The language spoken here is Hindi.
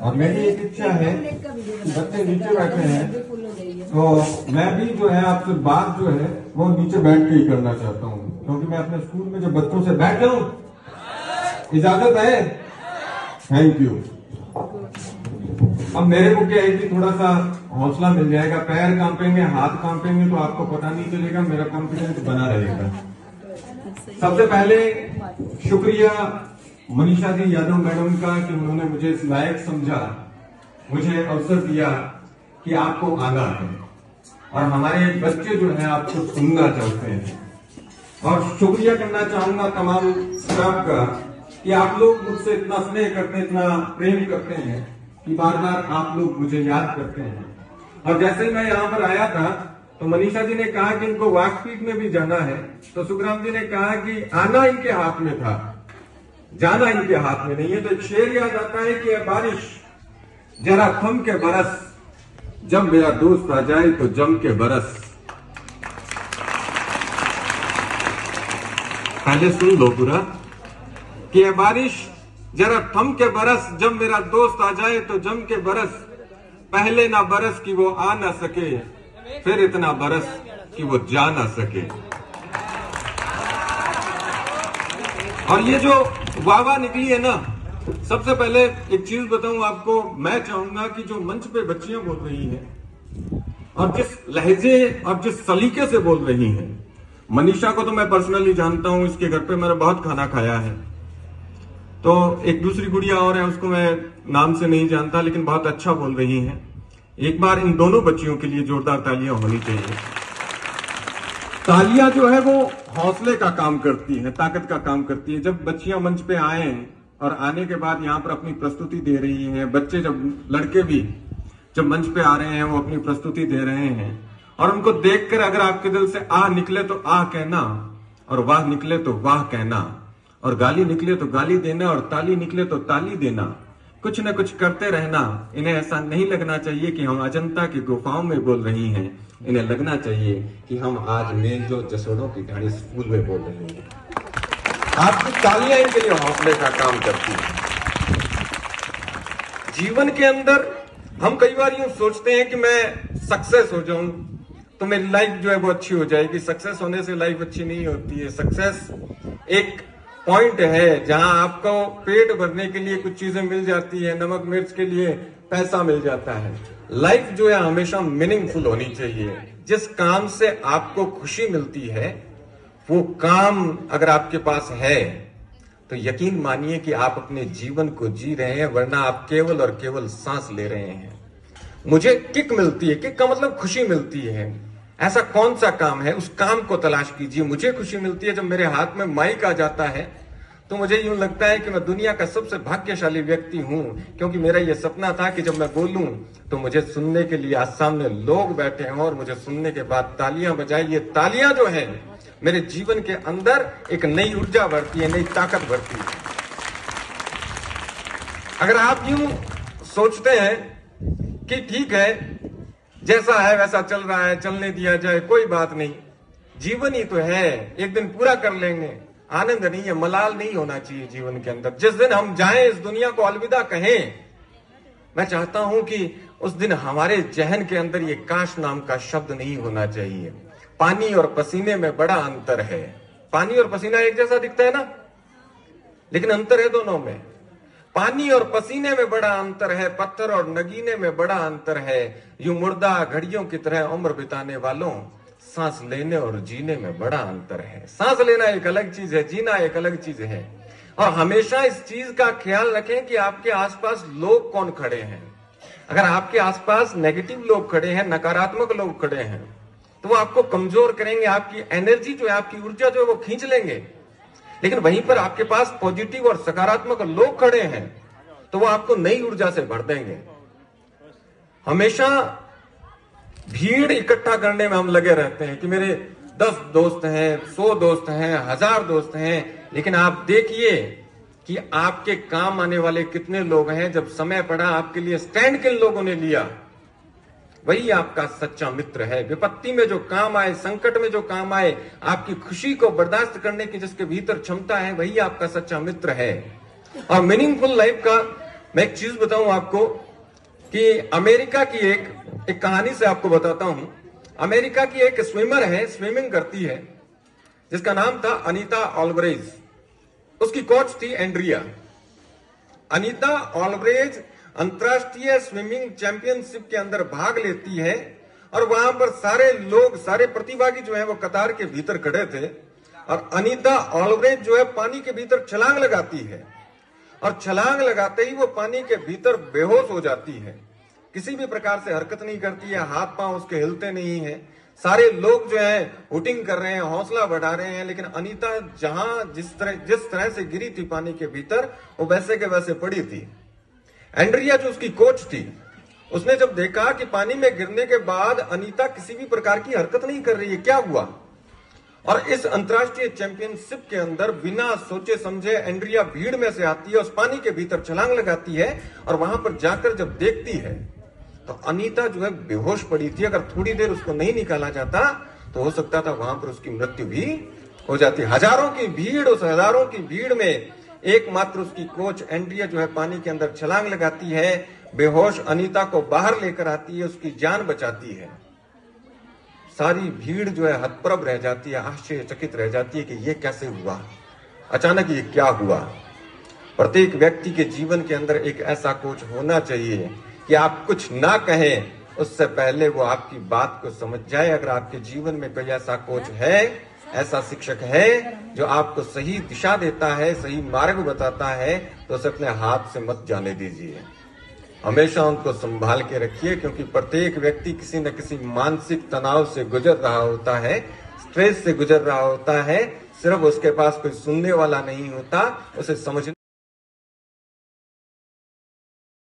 और मेरी एक इच्छा है कि बच्चे नीचे बैठे हैं तो मैं भी जो है आपसे बात जो है वो नीचे बैठ के ही करना चाहता हूँ, क्योंकि मैं अपने स्कूल में जब बच्चों से बैठ जाऊं, इजाजत है? Thank you. अब मेरे को क्या है कि थोड़ा सा हौसला मिल जाएगा, पैर कांपेंगे, हाथ कांपेंगे तो आपको पता नहीं चलेगा, मेरा कॉन्फिडेंस बना रहेगा। सबसे पहले शुक्रिया मनीषा जी यादव मैडम का कि उन्होंने मुझे इस लायक समझा, मुझे अवसर दिया कि आपको आना है और हमारे बच्चे जो है आपको सुनना चाहते हैं। और शुक्रिया करना चाहूंगा तमाम स्टाफ का कि आप लोग मुझसे इतना स्नेह करते हैं, इतना प्रेम करते हैं कि बार बार आप लोग मुझे याद करते हैं। और जैसे ही मैं यहाँ पर आया था तो मनीषा जी ने कहा कि इनको वाकपीठ में भी जाना है, तो सुखराम जी ने कहा कि आना इनके हाथ में था, जाना इनके हाथ में नहीं है। तो एक शेर याद आता है कि बारिश जरा थम के बरस, जब मेरा दोस्त आ जाए तो जम के बरस। पहले सुन लो पूरा कि बारिश जरा थम के बरस, जब मेरा दोस्त आ जाए तो जम के बरस। पहले ना बरस कि वो आ ना सके, फिर इतना बरस कि वो जा ना सके। और ये जो वाह निकली है ना, सबसे पहले एक चीज बताऊं आपको, मैं चाहूंगा कि जो मंच पे बच्चियां बोल रही हैं और जिस लहजे और जिस सलीके से बोल रही हैं, मनीषा को तो मैं पर्सनली जानता हूं, इसके घर पे मैंने बहुत खाना खाया है। तो एक दूसरी गुड़िया और है, उसको मैं नाम से नहीं जानता, लेकिन बहुत अच्छा बोल रही हैं। एक बार इन दोनों बच्चियों के लिए जोरदार तालियां होनी चाहिए। तालियां जो है वो हौसले का काम करती है, ताकत का काम करती है। जब बच्चियां मंच पे आए और आने के बाद यहाँ पर अपनी प्रस्तुति दे रही हैं, बच्चे जब लड़के भी जब मंच पे आ रहे हैं वो अपनी प्रस्तुति दे रहे हैं, और उनको देखकर अगर आपके दिल से आ निकले तो आ कहना, और वाह निकले तो वाह कहना, और गाली निकले तो गाली देना, और ताली निकले तो ताली देना। कुछ न कुछ करते रहना। इन्हें ऐसा नहीं लगना चाहिए कि हम अजंता की गुफाओं में बोल रही हैं, इन्हें लगना चाहिए कि हम आज मेजो जसोड़ों की ढाणी स्कूल में बोल रहे हैं। आपकी तालियां इनके लिए हौसले का काम करती है। जीवन के अंदर हम कई बार यूं सोचते हैं कि मैं सक्सेस हो जाऊं तो मेरी लाइफ जो है वो अच्छी हो जाएगी। सक्सेस होने से लाइफ अच्छी नहीं होती है। सक्सेस एक पॉइंट है जहां आपको पेट भरने के लिए कुछ चीजें मिल जाती है, नमक मिर्च के लिए पैसा मिल जाता है। लाइफ जो है हमेशा मीनिंगफुल होनी चाहिए। जिस काम से आपको खुशी मिलती है वो काम अगर आपके पास है तो यकीन मानिए कि आप अपने जीवन को जी रहे हैं, वरना आप केवल और केवल सांस ले रहे हैं। मुझे किक मिलती है, किक का मतलब खुशी मिलती है। ऐसा कौन सा काम है, उस काम को तलाश कीजिए। मुझे खुशी मिलती है जब मेरे हाथ में माइक आ जाता है तो मुझे यूं लगता है कि मैं दुनिया का सबसे भाग्यशाली व्यक्ति हूं, क्योंकि मेरा यह सपना था कि जब मैं बोलूं तो मुझे सुनने के लिए आज सामने लोग बैठे हैं और मुझे सुनने के बाद तालियां बजाए। ये तालियां जो है मेरे जीवन के अंदर एक नई ऊर्जा भरती है, नई ताकत भरती है। अगर आप यूं सोचते हैं कि ठीक है जैसा है वैसा चल रहा है, चलने दिया जाए, कोई बात नहीं, जीवन ही तो है, एक दिन पूरा कर लेंगे। आनंद नहीं है, मलाल नहीं होना चाहिए जीवन के अंदर। जिस दिन हम जाएं इस दुनिया को अलविदा कहें, मैं चाहता हूं कि उस दिन हमारे जहन के अंदर ये काश नाम का शब्द नहीं होना चाहिए। पानी और पसीने में बड़ा अंतर है। पानी और पसीना एक जैसा दिखता है ना, लेकिन अंतर है दोनों में। पानी और पसीने में बड़ा अंतर है, पत्थर और नगीने में बड़ा अंतर है। यूं मुर्दा घड़ियों की तरह उम्र बिताने वालों, सांस लेने और जीने में बड़ा अंतर है। सांस लेना एक अलग चीज है, जीना एक अलग चीज है। और हमेशा इस चीज का ख्याल रखें कि आपके आसपास लोग कौन खड़े हैं। अगर आपके आसपास नेगेटिव लोग खड़े हैं, नकारात्मक लोग खड़े हैं, तो वो आपको कमजोर करेंगे। आपकी एनर्जी जो है, आपकी ऊर्जा जो है वो खींच लेंगे। लेकिन वहीं पर आपके पास पॉजिटिव और सकारात्मक लोग खड़े हैं तो वो आपको नई ऊर्जा से भर देंगे। हमेशा भीड़ इकट्ठा करने में हम लगे रहते हैं कि मेरे 10 दोस्त हैं, 100 दोस्त हैं, 1000 दोस्त हैं, लेकिन आप देखिए कि आपके काम आने वाले कितने लोग हैं। जब समय पड़ा आपके लिए स्टैंड किन लोगों ने लिया, वही आपका सच्चा मित्र है। विपत्ति में जो काम आए, संकट में जो काम आए, आपकी खुशी को बर्दाश्त करने की जिसके भीतर क्षमता है, वही आपका सच्चा मित्र है। और मीनिंगफुल लाइफ का मैं एक चीज बताऊं आपको कि अमेरिका की एक कहानी से आपको बताता हूं। अमेरिका की एक स्विमर है, स्विमिंग करती है, जिसका नाम था अनीता ऑलब्रेज। उसकी कोच थी एंड्रिया। अनीता ऑलब्रेज अंतर्राष्ट्रीय स्विमिंग चैंपियनशिप के अंदर भाग लेती है और वहां पर सारे लोग, सारे प्रतिभागी जो है वो कतार के भीतर खड़े थे और अनीता ऑलब्रेज जो है पानी के भीतर छलांग लगाती है और छलांग लगाते ही वो पानी के भीतर बेहोश हो जाती है। किसी भी प्रकार से हरकत नहीं करती है, हाथ पांव उसके हिलते नहीं है। सारे लोग जो है हुटिंग कर रहे हैं, हौसला बढ़ा रहे हैं, लेकिन अनीता जहां जिस तरह से गिरी थी पानी के भीतर, वो वैसे के वैसे पड़ी थी। एंड्रिया जो उसकी कोच थी, उसने जब देखा कि पानी में गिरने के बाद अनीता किसी भी प्रकार की हरकत नहीं कर रही है, क्या हुआ, और इस अंतर्राष्ट्रीय चैंपियनशिप के अंदर बिना सोचे समझे एंड्रिया भीड़ में से आती है, उस पानी के भीतर छलांग लगाती है और वहां पर जाकर जब देखती है तो अनीता जो है बेहोश पड़ी थी। अगर थोड़ी देर उसको नहीं निकाला जाता तो हो सकता था वहां पर उसकी मृत्यु भी हो जाती। हजारों की भीड़, उस हजारों की भीड़ में एकमात्र उसकी कोच एंड्रिया जो है पानी के अंदर छलांग लगाती है, बेहोश अनीता को बाहर लेकर आती है, उसकी जान बचाती है। सारी भीड़ जो है हतप्रभ रह जाती है, आश्चर्यचकित रह जाती है कि ये कैसे हुआ, अचानक ये क्या हुआ। प्रत्येक व्यक्ति के जीवन के अंदर एक ऐसा कोच होना चाहिए कि आप कुछ ना कहें उससे पहले वो आपकी बात को समझ जाए। अगर आपके जीवन में कोई ऐसा कोच है, ऐसा शिक्षक है जो आपको सही दिशा देता है, सही मार्ग बताता है, तो उसे अपने हाथ से मत जाने दीजिए। हमेशा उनको संभाल के रखिए, क्योंकि प्रत्येक व्यक्ति किसी न किसी मानसिक तनाव से गुजर रहा होता है, स्ट्रेस से गुजर रहा होता है। सिर्फ उसके पास कोई सुनने वाला नहीं होता, उसे समझ